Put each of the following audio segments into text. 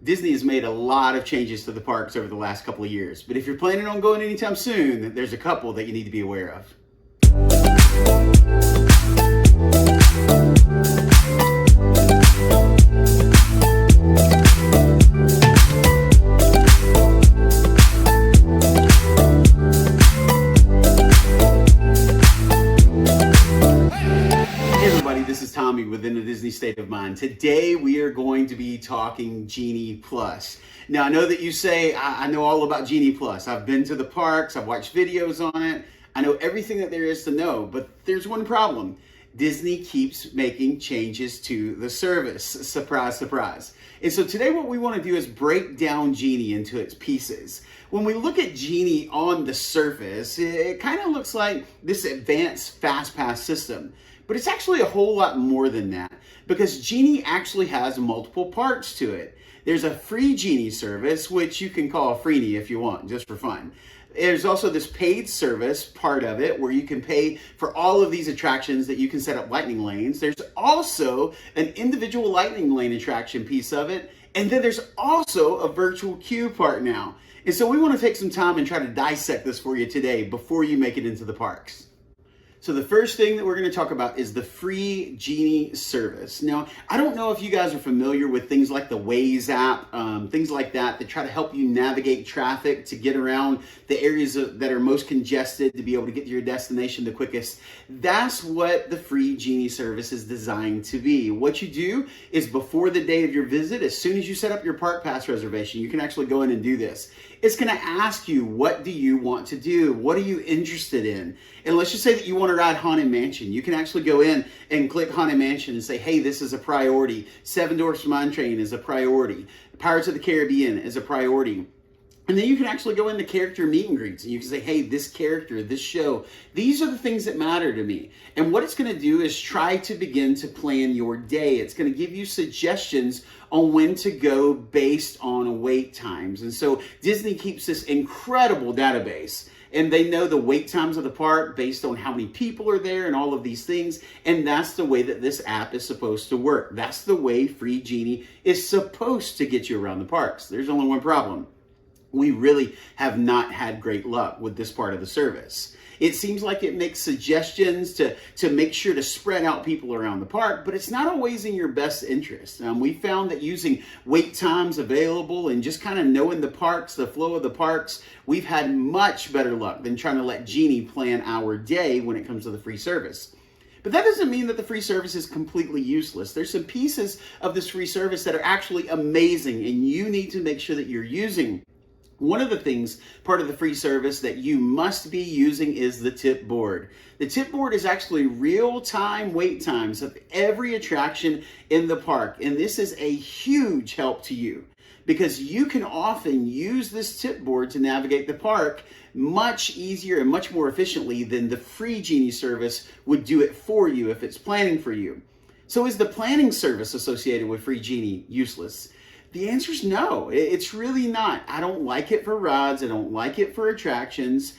Disney has made a lot of changes to the parks over the last couple of years, but if you're planning on going anytime soon, there's a couple that you need to be aware of. This is Tommy within the Disney State of Mind. Today we are going to be talking Genie Plus. Now I know that you say, I know all about Genie Plus. I've been to the parks, I've watched videos on it. I know everything that there is to know, but there's one problem. Disney keeps making changes to the service. Surprise, surprise. And so today what we want to do is break down Genie into its pieces. When we look at Genie on the surface, it kind of looks like this advanced FastPass system. But it's actually a whole lot more than that, because Genie actually has multiple parts to it. There's a free Genie service, which you can call a freenie if you want, just for fun. There's also this paid service part of it where you can pay for all of these attractions that you can set up lightning lanes. There's also an individual lightning lane attraction piece of it. And then there's also a virtual queue part now. And so we want to take some time and try to dissect this for you today before you make it into the parks. So the first thing that we're going to talk about is the free Genie service. Now, I don't know if you guys are familiar with things like the Waze app, things like that try to help you navigate traffic to get around the areas that are most congested to be able to get to your destination the quickest. That's what the free Genie service is designed to be. What you do is before the day of your visit, as soon as you set up your park pass reservation, you can actually go in and do this. It's going to ask you, what do you want to do? What are you interested in? And let's just say that you want to ride Haunted Mansion. You can actually go in and click Haunted Mansion and say, hey, this is a priority. Seven Dwarfs Mine Train is a priority. Pirates of the Caribbean is a priority. And then you can actually go into character meet and greets and you can say, hey, this character, this show, these are the things that matter to me. And what it's going to do is try to begin to plan your day. It's going to give you suggestions on when to go based on wait times. And so Disney keeps this incredible database. And they know the wait times of the park based on how many people are there and all of these things. And that's the way that this app is supposed to work. That's the way free Genie is supposed to get you around the parks. There's only one problem. We really have not had great luck with this part of the service. It seems like it makes suggestions to make sure to spread out people around the park, but it's not always in your best interest. We found that using wait times available and just kind of knowing the parks, the flow of the parks, we've had much better luck than trying to let Genie plan our day when it comes to the free service. But that doesn't mean that the free service is completely useless. There's some pieces of this free service that are actually amazing, and you need to make sure that you're using. One of the things, part of the free service that you must be using is the tip board. The tip board is actually real-time wait times of every attraction in the park. And this is a huge help to you because you can often use this tip board to navigate the park much easier and much more efficiently than the free Genie service would do it for you if it's planning for you. So is the planning service associated with free Genie useless? The answer is no, it's really not. I don't like it for rides, I don't like it for attractions,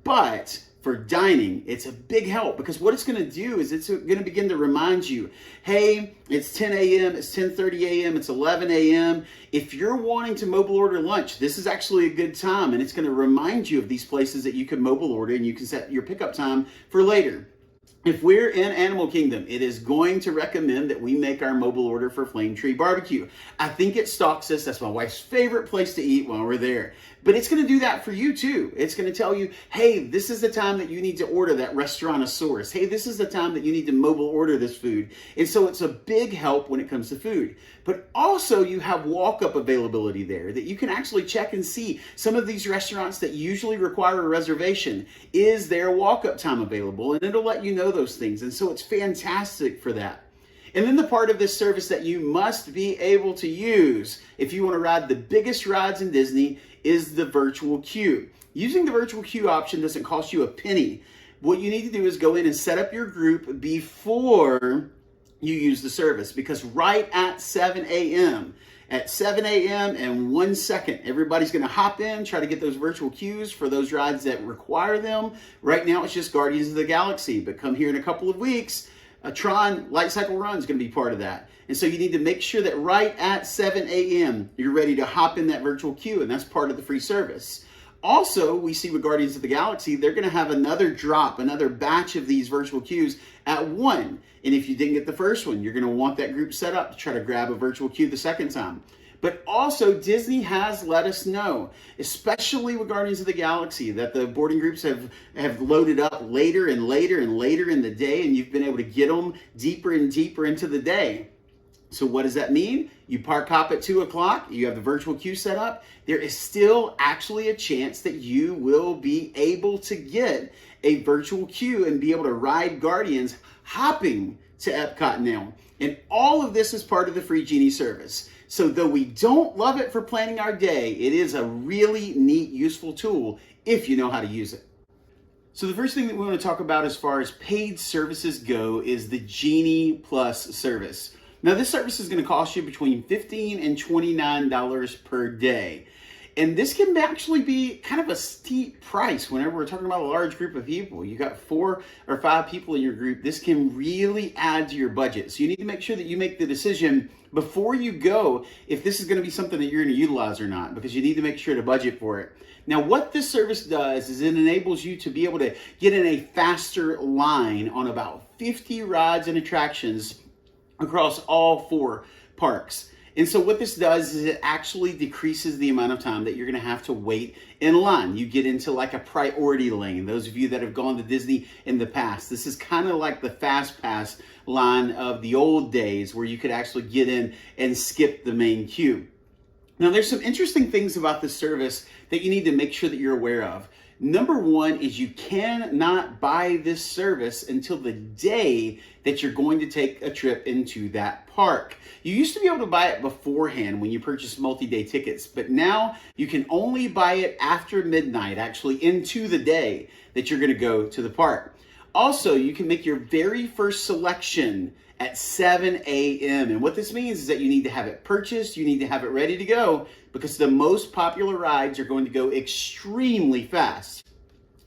but for dining, it's a big help because what it's gonna do is it's gonna begin to remind you, hey, it's 10 a.m., it's 10:30 a.m., it's 11 a.m. If you're wanting to mobile order lunch, this is actually a good time, and it's gonna remind you of these places that you can mobile order and you can set your pickup time for later. If we're in Animal Kingdom, it is going to recommend that we make our mobile order for Flame Tree Barbecue. I think it stalks us. That's my wife's favorite place to eat while we're there. But it's going to do that for you too. It's going to tell you, hey, this is the time that you need to order that Restaurantosaurus. Hey, this is the time that you need to mobile order this food. And so it's a big help when it comes to food. But also you have walk-up availability there that you can actually check and see some of these restaurants that usually require a reservation. Is there walk-up time available? And it'll let you know those things. And so it's fantastic for that. And then the part of this service that you must be able to use if you want to ride the biggest rides in Disney is the virtual queue. Using the virtual queue option doesn't cost you a penny. What you need to do is go in and set up your group before you use the service, because right at 7 a.m., at 7 a.m. and 1 second, everybody's going to hop in, try to get those virtual queues for those rides that require them. Right now, it's just Guardians of the Galaxy, but come here in a couple of weeks, a Tron Light Cycle Run is going to be part of that. And so you need to make sure that right at 7 a.m. you're ready to hop in that virtual queue, and that's part of the free service. Also, we see with Guardians of the Galaxy, they're going to have another drop, another batch of these virtual queues at 1. And if you didn't get the first one, you're going to want that group set up to try to grab a virtual queue the second time. But also, Disney has let us know, especially with Guardians of the Galaxy, that the boarding groups have loaded up later and later and later in the day, and you've been able to get them deeper and deeper into the day. So what does that mean? You park hop at 2 o'clock, you have the virtual queue set up. There is still actually a chance that you will be able to get a virtual queue and be able to ride Guardians hopping to Epcot now. And all of this is part of the free Genie service. So though we don't love it for planning our day, it is a really neat, useful tool if you know how to use it. So the first thing that we want to talk about as far as paid services go is the Genie Plus service. Now, this service is going to cost you between $15 and $29 per day. And this can actually be kind of a steep price whenever we're talking about a large group of people. You got 4 or 5 people in your group. This can really add to your budget. So you need to make sure that you make the decision before you go if this is going to be something that you're going to utilize or not, because you need to make sure to budget for it. Now, what this service does is it enables you to be able to get in a faster line on about 50 rides and attractions across all 4 parks. And so what this does is it actually decreases the amount of time that you're going to have to wait in line. You get into like a priority lane. Those of you that have gone to Disney in the past, this is kind of like the fast pass line of the old days where you could actually get in and skip the main queue. Now, there's some interesting things about this service that you need to make sure that you're aware of. Number one is you cannot buy this service until the day that you're going to take a trip into that park. You used to be able to buy it beforehand when you purchased multi-day tickets, but now you can only buy it after midnight, actually into the day that you're going to go to the park. Also, you can make your very first selection at 7 a.m. And what this means is that you need to have it purchased, you need to have it ready to go, because the most popular rides are going to go extremely fast.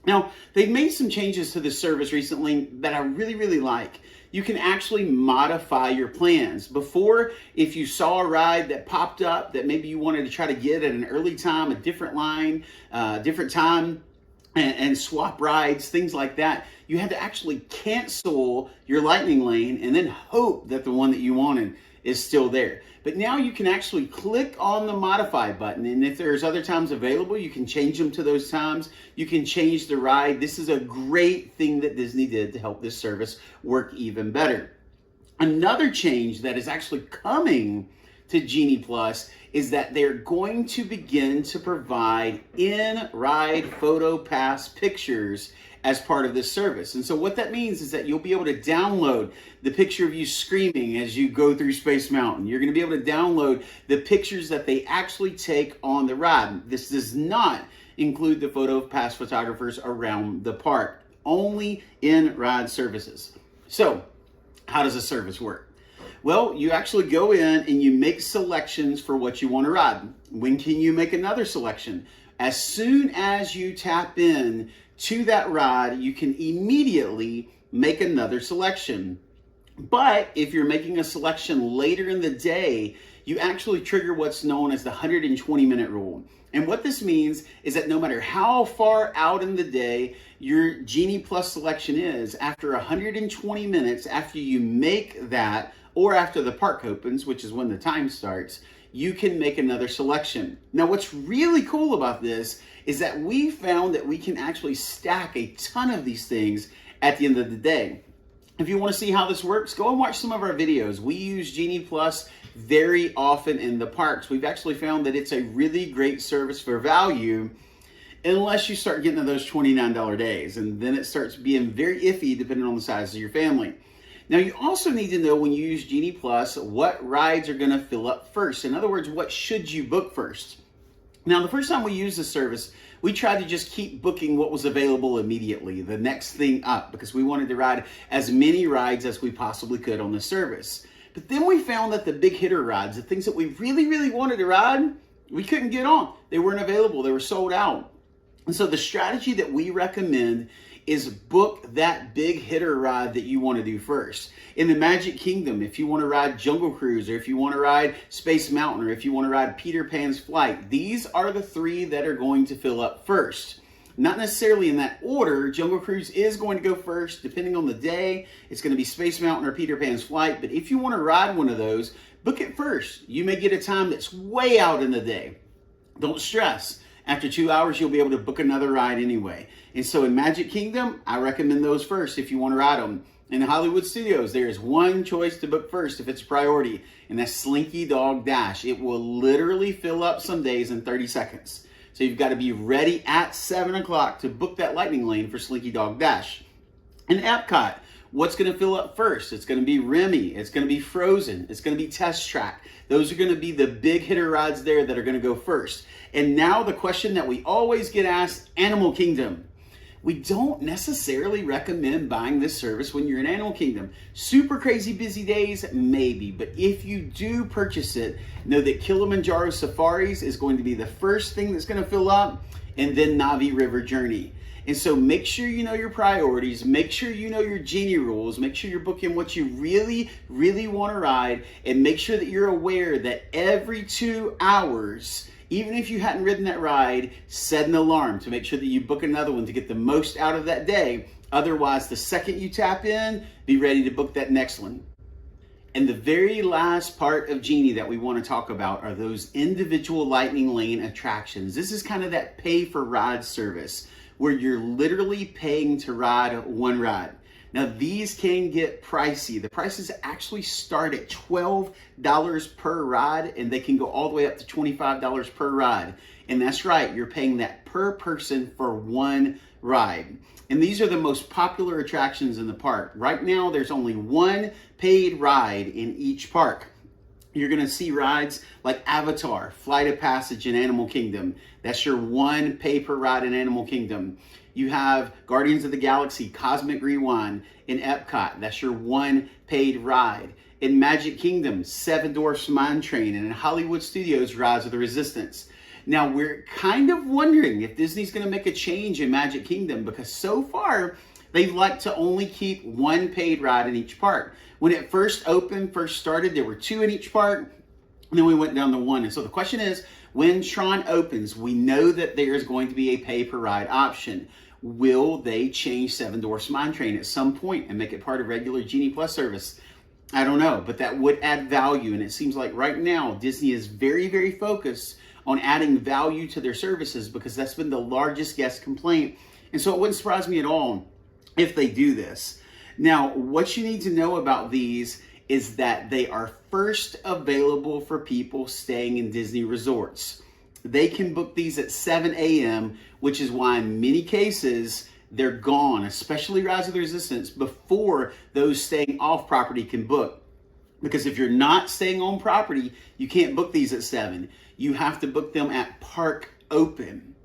Now, they've made some changes to this service recently that I really, really like. You can actually modify your plans. Before, if you saw a ride that popped up that maybe you wanted to try to get at an early time, a different line, different time, and swap rides, things like that, you had to actually cancel your lightning lane and then hope that the one that you wanted is still there. But now you can actually click on the modify button, and if there's other times available, you can change them to those times. You can change the ride. This is a great thing that Disney did to help this service work even better. Another change that is actually coming to Genie Plus is that they're going to begin to provide in-ride photo pass pictures as part of this service. And so what that means is that you'll be able to download the picture of you screaming as you go through Space Mountain. You're going to be able to download the pictures that they actually take on the ride. This does not include the photo pass photographers around the park, only in-ride services. So how does the service work? Well, you actually go in and you make selections for what you want to ride. When can you make another selection? As soon as you tap in to that ride, you can immediately make another selection. But if you're making a selection later in the day, you actually trigger what's known as the 120-minute rule. And what this means is that no matter how far out in the day your Genie Plus selection is, after 120 minutes after you make that, or after the park opens, which is when the time starts, you can make another selection. Now, what's really cool about this is that we found that we can actually stack a ton of these things at the end of the day. If you want to see how this works, go and watch some of our videos. We use Genie Plus very often in the parks. We've actually found that it's a really great service for value, unless you start getting to those $29 days, and then it starts being very iffy depending on the size of your family. Now, you also need to know when you use Genie Plus what rides are going to fill up first. In other words, what should you book first? Now, the first time we used this service, we tried to just keep booking what was available immediately, the next thing up, because we wanted to ride as many rides as we possibly could on the service. But then we found that the big hitter rides, the things that we really, really wanted to ride, we couldn't get on. They weren't available. They were sold out. And so the strategy that we recommend is book that big hitter ride that you want to do first. In the Magic Kingdom, if you want to ride Jungle Cruise, or if you want to ride Space Mountain, or if you want to ride Peter Pan's Flight, these are the three that are going to fill up first. Not necessarily in that order. Jungle Cruise is going to go first. Depending on the day, it's going to be Space Mountain or Peter Pan's Flight. But if you want to ride one of those, book it first. You may get a time that's way out in the day. Don't stress. After 2 hours, you'll be able to book another ride anyway. And so in Magic Kingdom, I recommend those first if you want to ride them. In the Hollywood Studios, there is one choice to book first if it's a priority, and that's Slinky Dog Dash. It will literally fill up some days in 30 seconds. So you've got to be ready at 7 o'clock to book that lightning lane for Slinky Dog Dash. In Epcot, what's going to fill up first? It's going to be Remy. It's going to be Frozen. It's going to be Test Track. Those are going to be the big hitter rides there that are going to go first. And now the question that we always get asked, Animal Kingdom. We don't necessarily recommend buying this service when you're in Animal Kingdom. Super crazy busy days, maybe. But if you do purchase it, know that Kilimanjaro Safaris is going to be the first thing that's going to fill up, and then Navi River Journey. And so make sure you know your priorities, make sure you know your Genie rules, make sure you're booking what you really, really want to ride, and make sure that you're aware that every 2 hours, even if you hadn't ridden that ride, set an alarm to make sure that you book another one to get the most out of that day. Otherwise, the second you tap in, be ready to book that next one. And the very last part of Genie that we want to talk about are those individual lightning lane attractions. This is kind of that pay for ride service where you're literally paying to ride one ride. Now, these can get pricey. The prices actually start at $12 per ride, and they can go all the way up to $25 per ride. And that's right, you're paying that per person for one ride. And these are the most popular attractions in the park. Right now, there's only one paid ride in each park. You're going to see rides like Avatar, Flight of Passage in Animal Kingdom. That's your one pay per ride in Animal Kingdom. You have Guardians of the Galaxy, Cosmic Rewind in Epcot. That's your one paid ride. In Magic Kingdom, Seven Dwarfs Mine Train. And in Hollywood Studios, Rise of the Resistance. Now, we're kind of wondering if Disney's going to make a change in Magic Kingdom, because so far, they like to only keep one paid ride in each park. When it first opened, first started, there were two in each park, and then we went down to one. And so the question is, when Tron opens, we know that there's going to be a pay-per-ride option. Will they change Seven Dwarfs Mine Train at some point and make it part of regular Genie Plus service? I don't know, but that would add value. And it seems like right now, Disney is very, very focused on adding value to their services, because that's been the largest guest complaint. And so it wouldn't surprise me at all if they do this. Now, what you need to know about these is that they are first available for people staying in Disney resorts. They can book these at 7 a.m., which is why in many cases they're gone, especially Rise of the Resistance, before those staying off property can book. Because if you're not staying on property, you can't book these at 7. You have to book them at park open.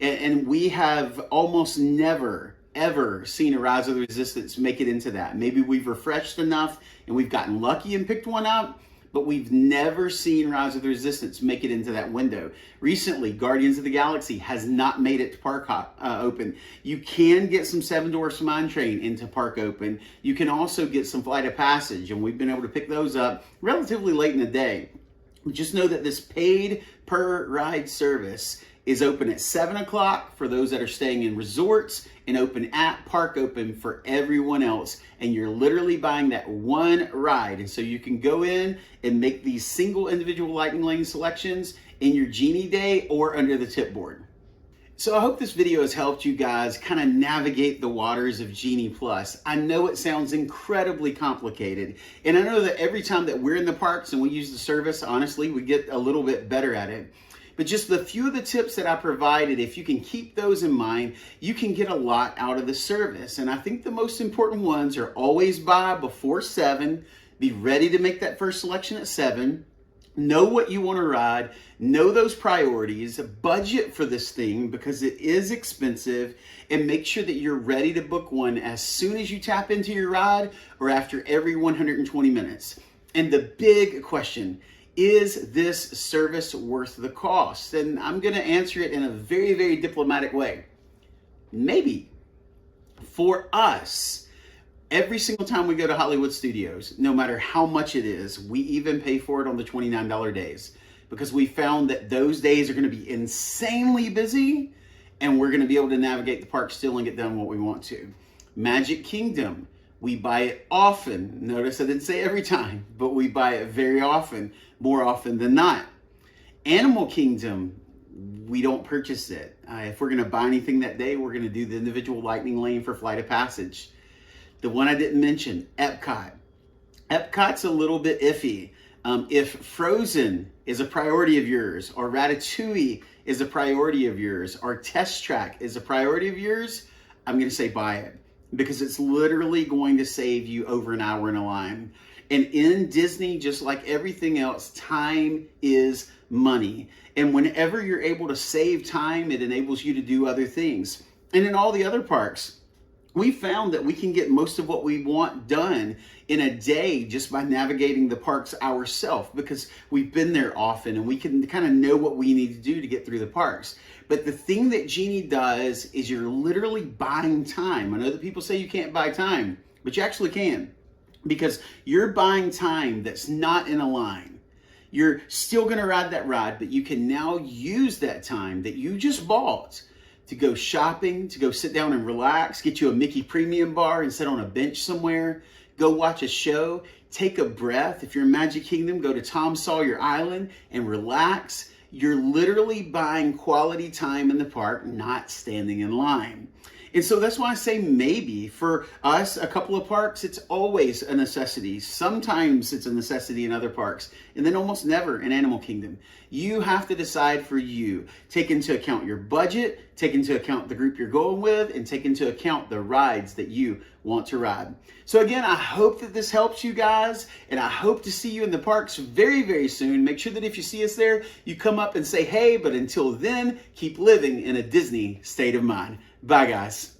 And we have almost never, ever seen a Rise of the Resistance make it into that. Maybe we've refreshed enough and we've gotten lucky and picked one up, but we've never seen Rise of the Resistance make it into that window. Recently, Guardians of the Galaxy has not made it to park open. You can get some Seven Dwarfs Mine Train into park open. You can also get some Flight of Passage, and we've been able to pick those up relatively late in the day. Just know that this paid per ride service is open at 7 o'clock for those that are staying in resorts, and open at park open for everyone else. And you're literally buying that one ride. And so you can go in and make these single individual lightning lane selections in your Genie day or under the tip board. So I hope this video has helped you guys kind of navigate the waters of Genie Plus. I know it sounds incredibly complicated, and I know that every time that we're in the parks and we use the service, honestly, we get a little bit better at it. But just the few of the tips that I provided, if you can keep those in mind, you can get a lot out of the service. And I think the most important ones are always buy before 7, be ready to make that first selection at 7, know what you want to ride, know those priorities, budget for this thing because it is expensive, and make sure that you're ready to book one as soon as you tap into your ride or after every 120 minutes. And the big question, is this service worth the cost? And I'm going to answer it in a very, very diplomatic way. Maybe. For us, every single time we go to Hollywood Studios, no matter how much it is, we even pay for it on the $29 days, because we found that those days are going to be insanely busy and we're going to be able to navigate the park still and get done what we want to. Magic Kingdom, we buy it often. Notice I didn't say every time, but we buy it very often, more often than not. Animal Kingdom, we don't purchase it. If we're going to buy anything that day, we're going to do the individual lightning lane for Flight of Passage. The one I didn't mention, Epcot. Epcot's a little bit iffy. If Frozen is a priority of yours, or Ratatouille is a priority of yours, or Test Track is a priority of yours, I'm going to say buy it, because it's literally going to save you over an hour in a line. And in Disney, just like everything else, time is money. And whenever you're able to save time, it enables you to do other things. And in all the other parks, we found that we can get most of what we want done in a day just by navigating the parks ourselves, because we've been there often and we can kind of know what we need to do to get through the parks. But the thing that Genie does is you're literally buying time. I know that people say you can't buy time, but you actually can, because you're buying time that's not in a line. You're still going to ride that ride, but you can now use that time that you just bought to go shopping, to go sit down and relax, get you a Mickey Premium bar and sit on a bench somewhere, go watch a show, take a breath. If you're in Magic Kingdom, go to Tom Sawyer Island and relax. You're literally buying quality time in the park, not standing in line. And so that's why I say maybe. For us, a couple of parks, it's always a necessity. Sometimes it's a necessity in other parks, and then almost never in Animal Kingdom. You have to decide for you. Take into account your budget, take into account the group you're going with, and take into account the rides that you want to ride. So again, I hope that this helps you guys, and I hope to see you in the parks very, very soon. Make sure that if you see us there, you come up and say hey, but until then, keep living in a Disney state of mind. Bye, guys.